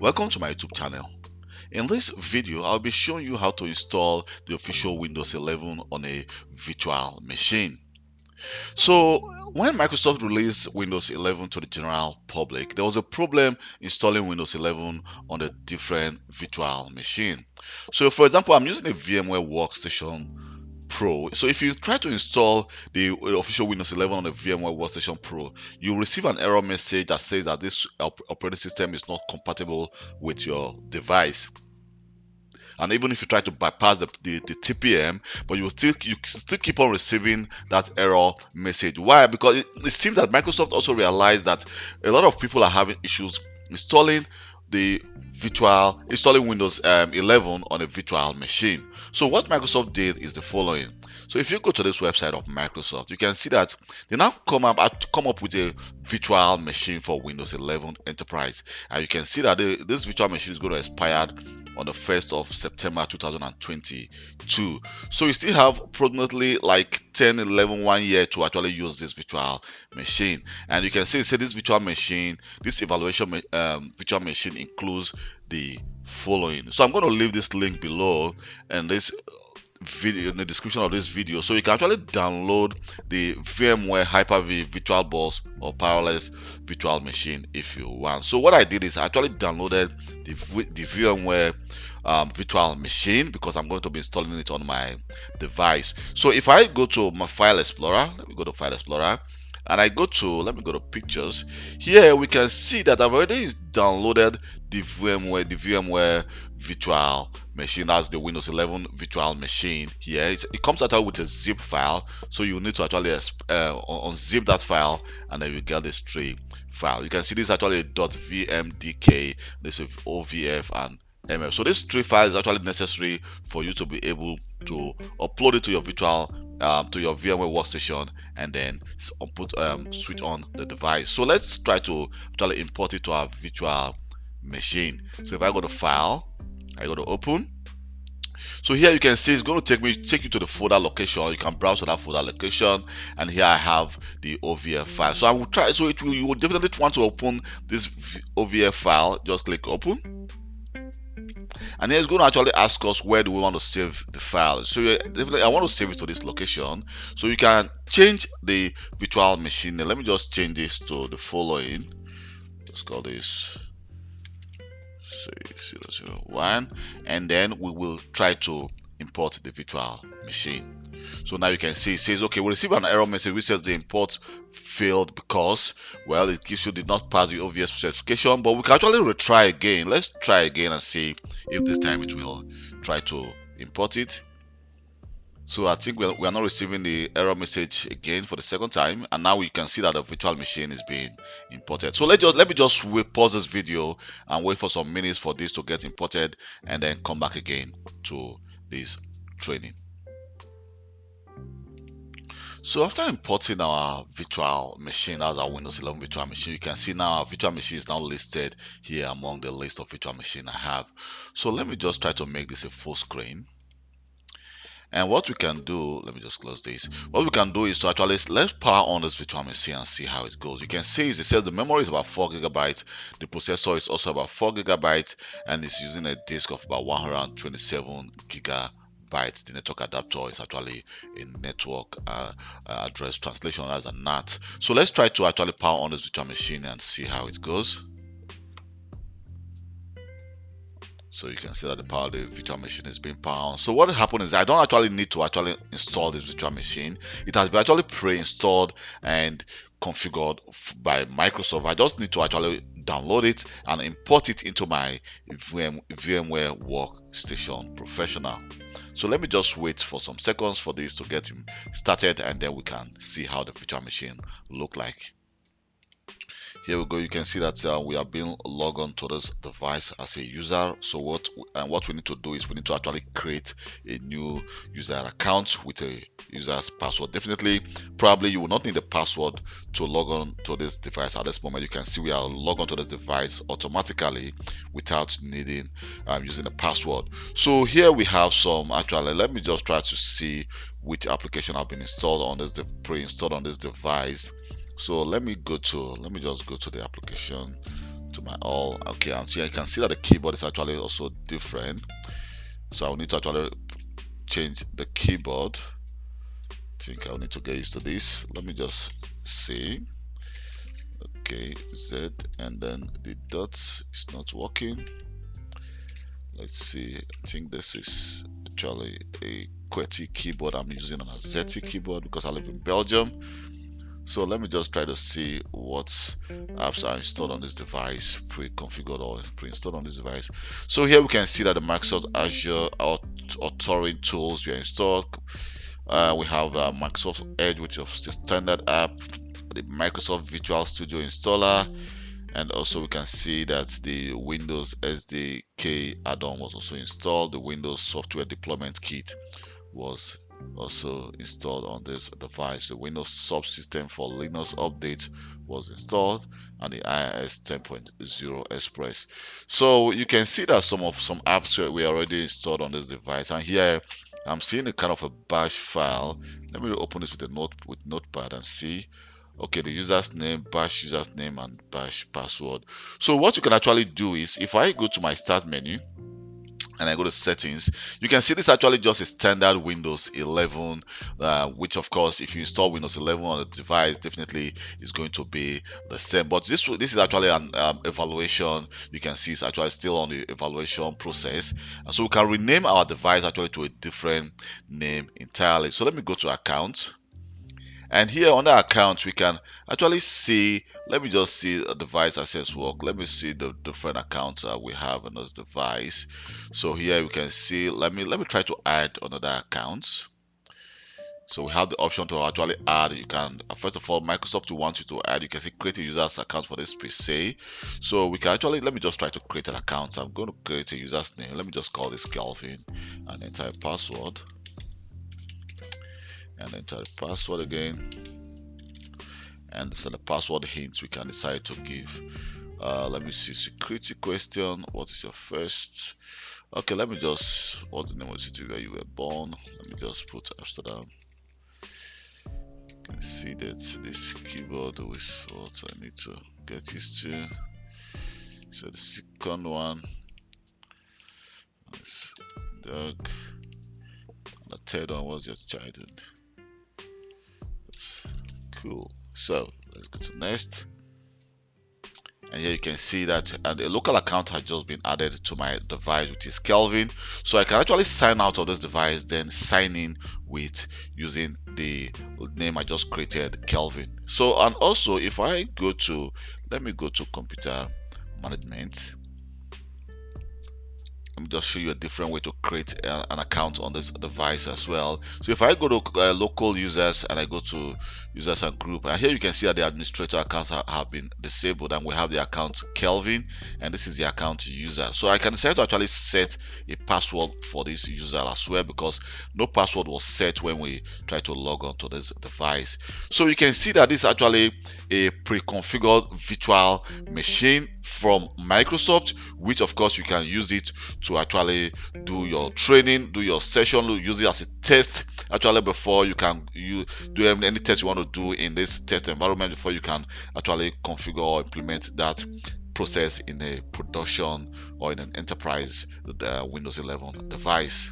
Welcome to my YouTube channel. In this video, I'll be showing you how to install the official Windows 11 on a virtual machine. So, when Microsoft released Windows 11 to the general public, there was a problem installing Windows 11 on a different virtual machine. So, for example, I'm using a Vmware Workstation Pro. So if you try to install the official Windows 11 on the VMware Workstation Pro, you'll receive an error message that says that this operating system is not compatible with your device. And even if you try to bypass the TPM, but you still keep on receiving that error message. Why? Because it seems that Microsoft also realized that a lot of people are having issues installing Windows 11 on a virtual machine. So what Microsoft did is the following. So if you go to this website of Microsoft, you can see that they now come up with a virtual machine for Windows 11 Enterprise, and you can see that this virtual machine is going to expire on the 1st of September 2022. So you still have approximately like 1 year to actually use this virtual machine. And you can see this virtual machine, this evaluation virtual machine includes the following. So I'm going to leave this link below and this video in the description of this video, so you can actually download the VMware Hyper-V VirtualBox or Parallels virtual machine if you want. So what I did is I actually downloaded the VMware virtual machine because I'm going to be installing it on my device. So if I go to my File Explorer, let me go to File Explorer, and I go to, let me go to Pictures. Here we can see that I've already downloaded the VMware virtual machine. That's the Windows 11 virtual machine. Here it comes out with a zip file, so you need to actually unzip that file, and then you get this tree file. You can see this is actually a .vmdk, this is OVF and MF. So this tree file is actually necessary for you to be able to upload it to your virtual to your VMware Workstation and then switch on the device. So let's try to actually import it to our virtual machine. So if I go to File, I go to Open. So here you can see it's going to take you to the folder location. You can browse to that folder location, and here I have the OVF file. So I will try. So you will definitely want to open this OVF file. Just click Open. And then it's going to actually ask us where do we want to save the file. So definitely I want to save it to this location. So you can change the virtual machine. Now let me just change this to the following. Let's call this say 001, and then we will try to import the virtual machine. So now you can see it says, okay, we receive an error message which says the import failed because, well, it gives you did not pass the OVS certification, but we can actually retry again. Let's try again and see if this time it will try to import it. So I think we are not receiving the error message again for the second time, and now we can see that the virtual machine is being imported. So let me just pause this video and wait for some minutes for this to get imported, and then come back again to this training. So after importing our virtual machine, that's our Windows 11 virtual machine, you can see now our virtual machine is now listed here among the list of virtual machine I have. So let me just try to make this a full screen. And what we can do, let me just close this. What we can do is to actually, let's power on this virtual machine and see how it goes. You can see it says the memory is about 4 GB, the processor is also about 4 GB, and it's using a disk of about 127 GB. The network adapter is actually a network address translation as a NAT. So let's try to actually power on this virtual machine and see how it goes. So you can see that the power of the virtual machine is being powered on. So what happened is I don't actually need to actually install this virtual machine. It has been actually pre-installed and configured by Microsoft. I just need to actually download it and import it into my VMware Workstation Professional. So let me just wait for some seconds for this to get started, and then we can see how the virtual machine look like. Here we go. You can see that we are being logged on to this device as a user. So what we need to do is we need to actually create a new user account with a user's password. Definitely, probably you will not need a password to log on to this device at this moment. You can see we are logged on to this device automatically without needing using a password. So here we have some, actually let me just try to see which application have been installed on this, pre-installed on this device. So let me just go to the application to my all. Okay, and so you can see that the keyboard is actually also different. So I'll need to actually change the keyboard. I think I'll need to get used to this. Let me just see. Okay, Z, and then the dots is not working. Let's see. I think this is actually a QWERTY keyboard. I'm using an AZERTY keyboard because I live in Belgium. So let me just try to see what apps are installed on this device, pre-configured or pre-installed on this device. So here we can see that the Microsoft Azure authoring tools were installed. We have Microsoft Edge, which is the standard app, the Microsoft Visual Studio installer, and also we can see that the Windows SDK add-on was also installed. The Windows Software Deployment Kit was also installed on this device. The Windows subsystem for Linux update was installed, and the iOS 10.0 Express. So you can see that some apps were already installed on this device, and here I'm seeing a kind of a bash file. Let me open this with Notepad and see. Okay, the user's name, bash user's name, and bash password. So what you can actually do is, if I go to my start menu and I go to settings, you can see this actually just a standard Windows 11, which of course if you install Windows 11 on the device, definitely is going to be the same. But this is actually an evaluation. You can see it's actually still on the evaluation process, and so we can rename our device actually to a different name entirely. So let me go to account. And here under account, we can actually see, let me just see a device access work. Let me see the different accounts we have on this device. So here we can see, let me try to add another account. So we have the option to actually add. You can, first of all, Microsoft wants you to add. You can see create a user's account for this PC. So we can actually, let me just try to create an account. So I'm going to create a user's name. Let me just call this Kelvin and enter a password. And enter the password again, and so the password hints we can decide to give. Let me see, security question. What is your first? Okay, let me just, what's the name of the city where you were born? Let me just put Amsterdam. You can see that this keyboard is what I need to get used to. So the second one is Doug. The third one was your childhood. Cool. So let's go to next, and here you can see that a local account has just been added to my device, which is Kelvin. So I can actually sign out of this device, then sign in with using the name I just created, Kelvin. So, and also if I go to, let me go to computer management. Let me just show you a different way to create an account on this device as well. So if I go to local users and I go to users and group, and here you can see that the administrator accounts have been disabled, and we have the account Kelvin, and this is the account user. So I can decide to actually set a password for this user as well, because no password was set when we try to log on to this device. So you can see that this is actually a pre-configured virtual machine from Microsoft, which of course you can use it to actually do your training, do your session, use it as a test actually before you can do any test you want to do in this test environment, before you can actually configure or implement that process in a production or in an enterprise Windows 11 device.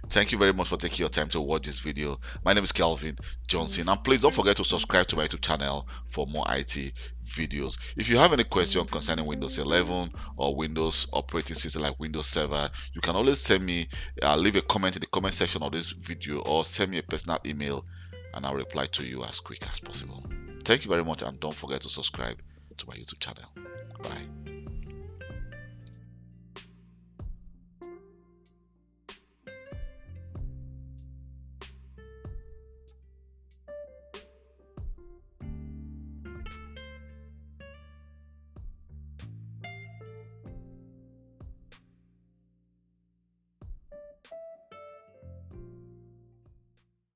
Thank you very much for taking your time to watch this video. My name is Kelvin Johnson, and please don't forget to subscribe to my YouTube channel for more IT videos. If you have any question concerning Windows 11 or Windows operating system like Windows Server, you can always send me, leave a comment in the comment section of this video, or send me a personal email and I'll reply to you as quick as possible. Thank you very much, and don't forget to subscribe to my YouTube channel. Bye.